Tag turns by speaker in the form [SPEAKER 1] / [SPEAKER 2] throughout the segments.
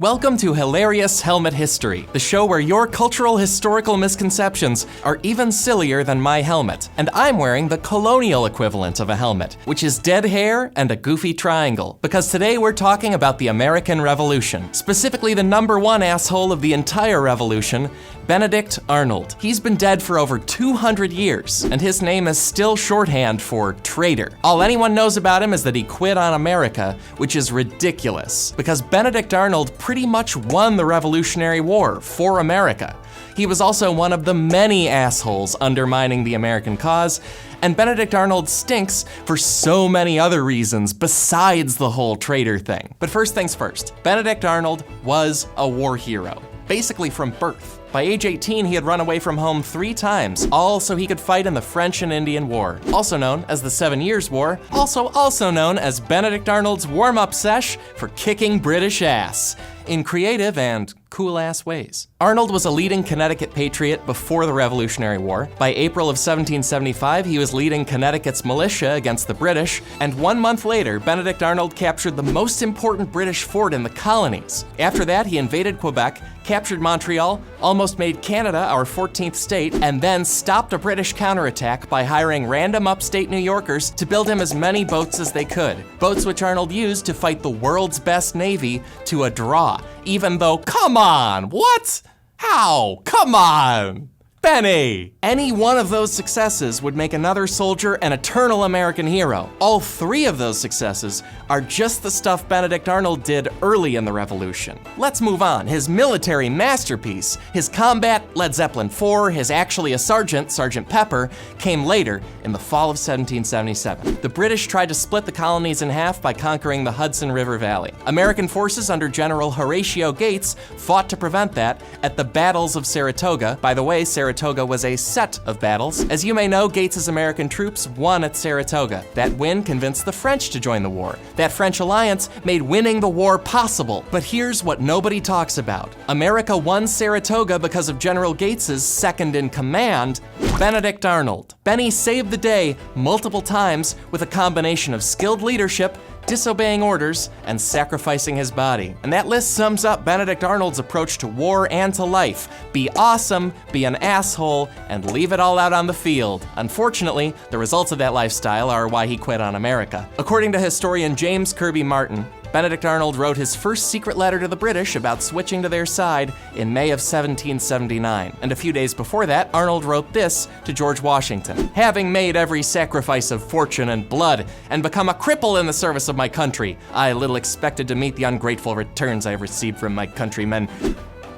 [SPEAKER 1] Welcome to Hilarious Helmet History, the show where your cultural historical misconceptions are even sillier than my helmet. And I'm wearing the colonial equivalent of a helmet, which is dead hair and a goofy triangle. Because today we're talking about the American Revolution, specifically the number one asshole of the entire revolution, Benedict Arnold. He's been dead for over 200 years, and his name is still shorthand for traitor. All anyone knows about him is that he quit on America, which is ridiculous, because Benedict Arnold pretty much won the Revolutionary War for America. He was also one of the many assholes undermining the American cause, and Benedict Arnold stinks for so many other reasons besides the whole traitor thing. But first things first, Benedict Arnold was a war hero, basically from birth. By age 18, he had run away from home 3 times, all so he could fight in the French and Indian War, also known as the 7 Years' War, also known as Benedict Arnold's warm-up sesh for kicking British ass, in creative and cool-ass ways. Arnold was a leading Connecticut patriot before the Revolutionary War. By April of 1775, he was leading Connecticut's militia against the British, and 1 month later, Benedict Arnold captured the most important British fort in the colonies. After that, he invaded Quebec, captured Montreal, almost made Canada our 14th state, and then stopped a British counterattack by hiring random upstate New Yorkers to build him as many boats as they could. Boats which Arnold used to fight the world's best navy to a draw, even though, come on, what? How? Come on! Benny! Any one of those successes would make another soldier an eternal American hero. All 3 of those successes are just the stuff Benedict Arnold did early in the Revolution. Let's move on. His military masterpiece, his combat, Led Zeppelin IV, his actually a sergeant, Sergeant Pepper, came later in the fall of 1777. The British tried to split the colonies in half by conquering the Hudson River Valley. American forces under General Horatio Gates fought to prevent that at the battles of Saratoga. By the way, Saratoga was a set of battles. As you may know, Gates's American troops won at Saratoga. That win convinced the French to join the war. That French alliance made winning the war possible. But here's what nobody talks about. America won Saratoga because of General Gates's second in command, Benedict Arnold. Benny saved the day multiple times with a combination of skilled leadership, disobeying orders, and sacrificing his body. And that list sums up Benedict Arnold's approach to war and to life. Be awesome, be an asshole, and leave it all out on the field. Unfortunately, the results of that lifestyle are why he quit on America. According to historian James Kirby Martin, Benedict Arnold wrote his first secret letter to the British about switching to their side in May of 1779. And a few days before that, Arnold wrote this to George Washington: "Having made every sacrifice of fortune and blood, and become a cripple in the service of my country, I little expected to meet the ungrateful returns I have received from my countrymen."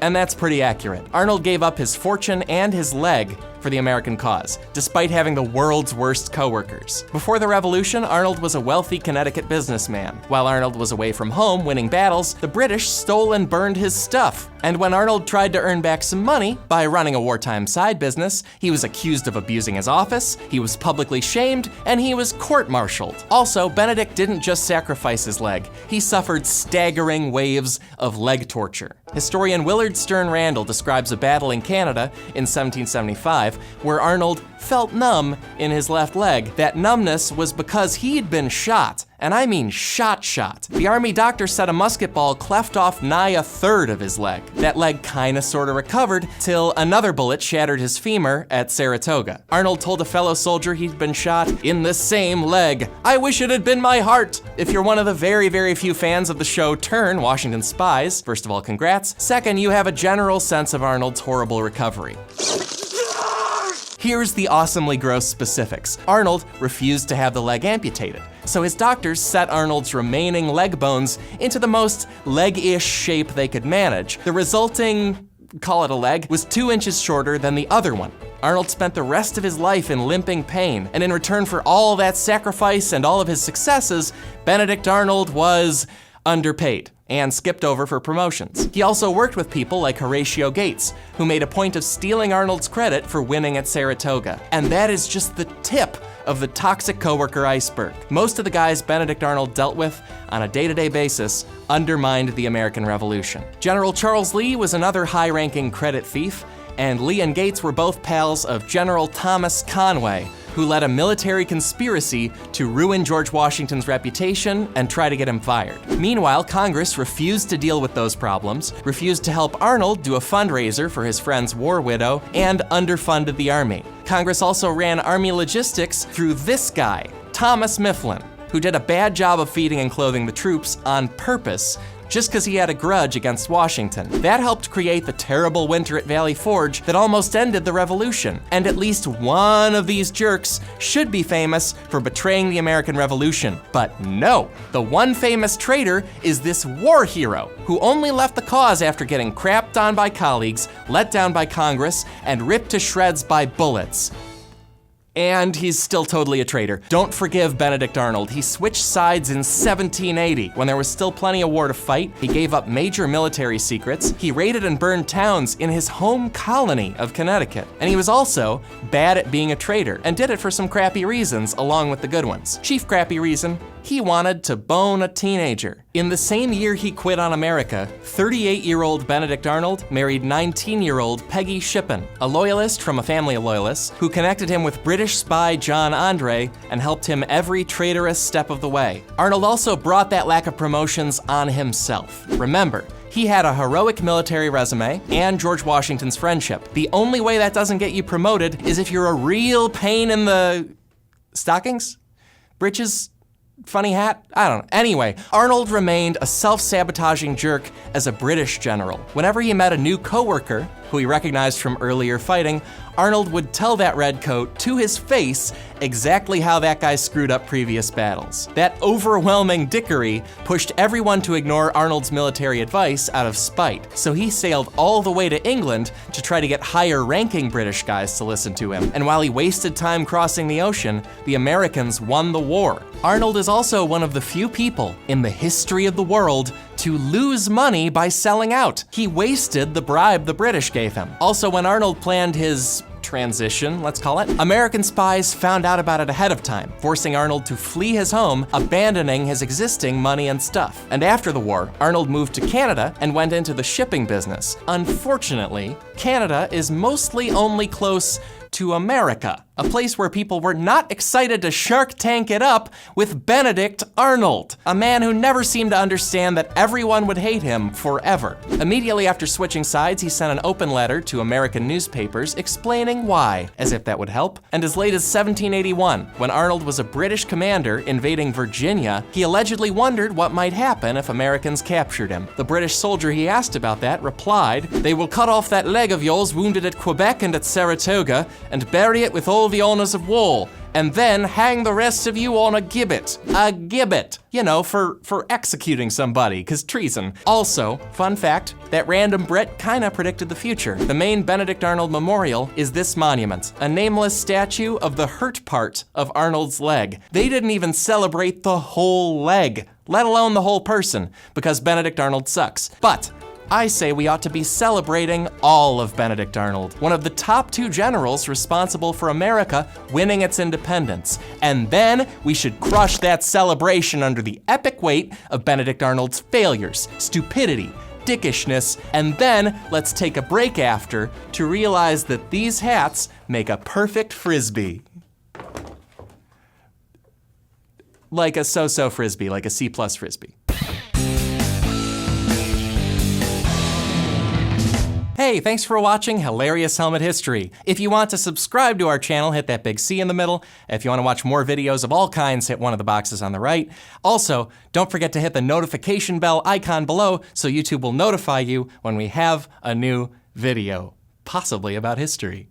[SPEAKER 1] And that's pretty accurate. Arnold gave up his fortune and his leg for the American cause, despite having the world's worst coworkers. Before the Revolution, Arnold was a wealthy Connecticut businessman. While Arnold was away from home winning battles, the British stole and burned his stuff. And when Arnold tried to earn back some money by running a wartime side business, he was accused of abusing his office, he was publicly shamed, and he was court-martialed. Also, Benedict didn't just sacrifice his leg, he suffered staggering waves of leg torture. Historian Willard Stern Randall describes a battle in Canada in 1775 where Arnold felt numb in his left leg. That numbness was because he'd been shot, and I mean shot. The army doctor said a musket ball cleft off nigh 1/3 of his leg. That leg kinda sorta recovered till another bullet shattered his femur at Saratoga. Arnold told a fellow soldier he'd been shot in the same leg. "I wish it had been my heart." If you're one of the very, very few fans of the show Turn, Washington Spies, first of all, congrats. Second, you have a general sense of Arnold's horrible recovery. Here's the awesomely gross specifics. Arnold refused to have the leg amputated, so his doctors set Arnold's remaining leg bones into the most leg-ish shape they could manage. The resulting, call it a leg, was 2 inches shorter than the other one. Arnold spent the rest of his life in limping pain, and in return for all that sacrifice and all of his successes, Benedict Arnold was underpaid and skipped over for promotions. He also worked with people like Horatio Gates, who made a point of stealing Arnold's credit for winning at Saratoga. And that is just the tip of the toxic coworker iceberg. Most of the guys Benedict Arnold dealt with on a day-to-day basis undermined the American Revolution. General Charles Lee was another high-ranking credit thief, and Lee and Gates were both pals of General Thomas Conway, who led a military conspiracy to ruin George Washington's reputation and try to get him fired. Meanwhile, Congress refused to deal with those problems, refused to help Arnold do a fundraiser for his friend's war widow, and underfunded the Army. Congress also ran Army logistics through this guy, Thomas Mifflin, who did a bad job of feeding and clothing the troops on purpose, just because he had a grudge against Washington. That helped create the terrible winter at Valley Forge that almost ended the Revolution. And at least one of these jerks should be famous for betraying the American Revolution. But no, the one famous traitor is this war hero who only left the cause after getting crapped on by colleagues, let down by Congress, and ripped to shreds by bullets. And he's still totally a traitor. Don't forgive Benedict Arnold. He switched sides in 1780 when there was still plenty of war to fight. He gave up major military secrets. He raided and burned towns in his home colony of Connecticut. And he was also bad at being a traitor and did it for some crappy reasons along with the good ones. Chief crappy reason, he wanted to bone a teenager. In the same year he quit on America, 38-year-old Benedict Arnold married 19-year-old Peggy Shippen, a loyalist from a family of loyalists who connected him with British spy John Andre and helped him every traitorous step of the way. Arnold also brought that lack of promotions on himself. Remember, he had a heroic military resume and George Washington's friendship. The only way that doesn't get you promoted is if you're a real pain in the stockings? Britches? Funny hat? I don't know. Anyway, Arnold remained a self-sabotaging jerk as a British general. Whenever he met a new coworker, who he recognized from earlier fighting, Arnold would tell that redcoat to his face exactly how that guy screwed up previous battles. That overwhelming dickery pushed everyone to ignore Arnold's military advice out of spite, so he sailed all the way to England to try to get higher-ranking British guys to listen to him. And while he wasted time crossing the ocean, the Americans won the war. Arnold is also one of the few people in the history of the world to lose money by selling out. He wasted the bribe the British gave him. Also, when Arnold planned his transition, let's call it, American spies found out about it ahead of time, forcing Arnold to flee his home, abandoning his existing money and stuff. And after the war, Arnold moved to Canada and went into the shipping business. Unfortunately, Canada is mostly only close to America, a place where people were not excited to Shark Tank it up with Benedict Arnold, a man who never seemed to understand that everyone would hate him forever. Immediately after switching sides, he sent an open letter to American newspapers explaining why, as if that would help. And as late as 1781, when Arnold was a British commander invading Virginia, he allegedly wondered what might happen if Americans captured him. The British soldier he asked about that replied, "They will cut off that leg of yours wounded at Quebec and at Saratoga, and bury it with all the honors of war, and then hang the rest of you on a gibbet." A gibbet, you know, for executing somebody, 'cause treason. Also, fun fact, that random Brit kinda predicted the future. The main Benedict Arnold memorial is this monument, a nameless statue of the hurt part of Arnold's leg. They didn't even celebrate the whole leg, let alone the whole person, because Benedict Arnold sucks. But I say we ought to be celebrating all of Benedict Arnold, one of the top 2 generals responsible for America winning its independence. And then we should crush that celebration under the epic weight of Benedict Arnold's failures, stupidity, dickishness, and then let's take a break after to realize that these hats make a perfect frisbee. Like a so-so frisbee, like a C+ frisbee. Hey, thanks for watching Hilarious Helmet History. If you want to subscribe to our channel, hit that big C in the middle. If you want to watch more videos of all kinds, hit one of the boxes on the right. Also, don't forget to hit the notification bell icon below so YouTube will notify you when we have a new video, possibly about history.